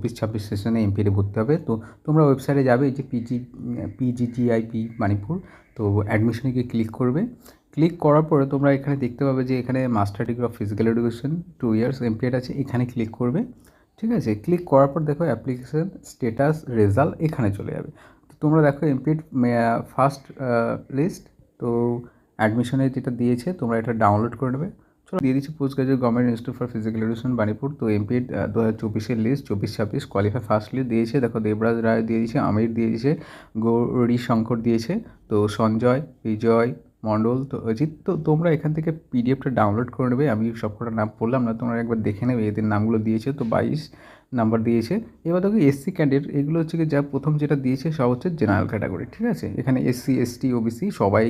2024-26 সেশনে এমপিএডে ভর্তি হবে। তো তোমরা ওয়েবসাইটে যাবে, এই যে পিজিটিআইপি মানিপুর, তো অ্যাডমিশনে গিয়ে ক্লিক করবে। ক্লিক করার পরে তোমরা এখানে দেখতে পাবে যে এখানে master degree of physical education 2 years MPEd আছে, এখানে ক্লিক করবে। ঠিক আছে, ক্লিক করার পর দেখো অ্যাপ্লিকেশান স্টেটাস রেজাল্ট এখানে চলে যাবে। তো তোমরা দেখো এমপিএড ফার্স্ট লিস্ট, তো অ্যাডমিশনে যেটা দিয়েছে তোমরা এটা ডাউনলোড করে নেবে। চলো দিয়ে দিচ্ছি post graduate government institute for physical education Banipur. তো এমপিএড 2024-এর লিস্ট 24-26 কোয়ালিফাই ফার্স্ট লিস্ট দিয়েছে। দেখো দেবরাজ রায় দিয়ে দিয়েছে, আমির দিয়ে দিয়েছে, গৌরী শঙ্কর দিয়েছে, তো সঞ্জয়, বিজয় মণ্ডল, তো অজিত। তো তোমরা এখান থেকে পিডিএফটা ডাউনলোড করে নেবে। আমি সবকটা নাম পড়লাম না, তোমরা একবার দেখে নেবে এদের নামগুলো দিয়েছে। তো 22 নাম্বার দিয়েছে। এবার দেখো এসসি ক্যান্ডিডেট, এগুলো হচ্ছে কি যা প্রথম যেটা দিয়েছে সব হচ্ছে জেনারেল ক্যাটাগরি। ঠিক আছে, এখানে এসসি এসটি ওবিসি সবাই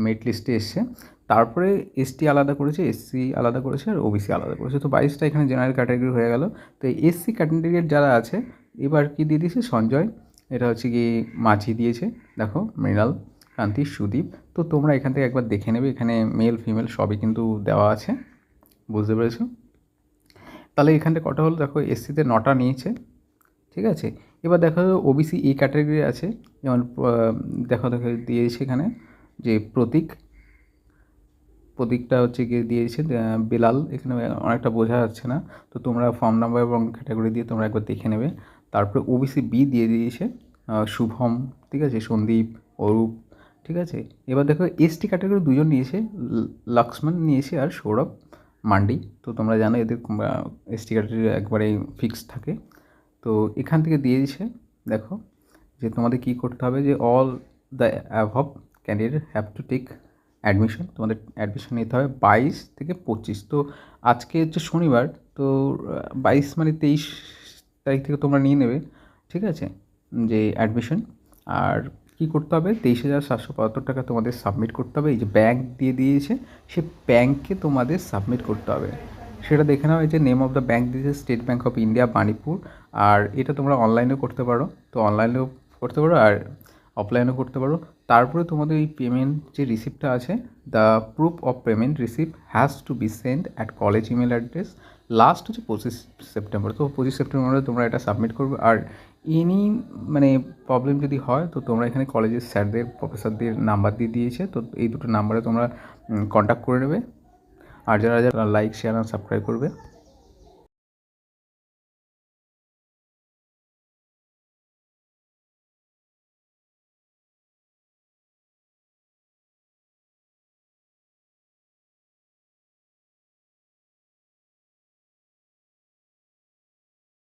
মেরিট লিস্টে এসছে। তারপরে এসটি আলাদা করেছে, এসসি আলাদা করেছে, আর ওবিসি আলাদা করেছে। তো 22টা এখানে জেনারেল ক্যাটাগরি হয়ে গেল। তো এসসি ক্যান্ডিডেট যারা আছে এবার কি দিয়ে দিয়েছে, সঞ্জয়, এটা হচ্ছে কি মাঝি দিয়েছে, দেখো মৃণাল, কান্তি, সুদীপ। তো তোমরা এখান থেকে একবার দেখে নেবে, এখানে মেল ফিমেল সবই কিন্তু দেওয়া আছে, বুঝতে পেরেছো? তাহলে এখানটা কটা হলো, দেখো এসসিতে 9টা নিয়েছে। ঠিক আছে, এবার দেখো ওবিসি এই ক্যাটাগরি আছে, যেমন দেখো দিয়েছে এখানে যে প্রতীকটা হচ্ছে গিয়ে দিয়েছে বেলাল, এখানে অনেকটা বোঝা যাচ্ছে না। তো তোমরা ফর্ম নাম্বার এবং ক্যাটাগরি দিয়ে তোমরা একবার দেখে নেবে। তারপরে ওবিসি বি দিয়ে দিয়েছে শুভম, ঠিক আছে, সন্দীপ, অরূপ। ঠিক আছে, এবার দেখো এসটি ক্যাটাগরি 2জন নিয়েছে, লক্ষ্মণ নিয়েছে আর সৌরভ মান্ডি। তো তোমরা জানো এদের এসটি ক্যাটাগরি একবারে ফিক্স থাকে। তো এখান থেকে দিয়ে দিয়েছে, দেখো যে তোমাদের কী করতে হবে, যে all the above candidate have to take admission, তোমাদের অ্যাডমিশন নিতে হবে 22 থেকে 25। তো আজকে হচ্ছে শনিবার, তো 22 মানে 23 তারিখ থেকে তোমরা নিয়ে নেবে। ঠিক আছে, যে অ্যাডমিশন। আর কী করতে হবে, 23,775 টাকা তোমাদের সাবমিট করতে হবে। এই যে ব্যাঙ্ক দিয়ে দিয়েছে, সে ব্যাঙ্কে তোমাদের সাবমিট করতে হবে। সেটা দেখে নাও, এই যে নেম অফ দ্য ব্যাঙ্ক দিয়েছে state bank of India Banipur. আর এটা তোমরা অনলাইনেও করতে পারো, তো অনলাইনেও করতে পারো আর অফলাইনেও করতে পারো। তারপরে তোমাদের এই পেমেন্ট যে রিসিপ্টটা আছে, the proof of payment receipt has to be send at college email address. Last হচ্ছে 25 সেপ্টেম্বর। তো 25 সেপ্টেম্বরে তোমরা এটা সাবমিট করবে। আর এনি মানে প্রবলেম যদি হয়, তো তোমরা এখানে কলেজের স্যারদের প্রফেসরদের নাম্বার দিয়ে দিয়েছে, তো এই দুটো নাম্বারে তোমরা কন্ট্যাক্ট করে নেবে। আর যারা যারা লাইক শেয়ার আর সাবস্ক্রাইব করবে।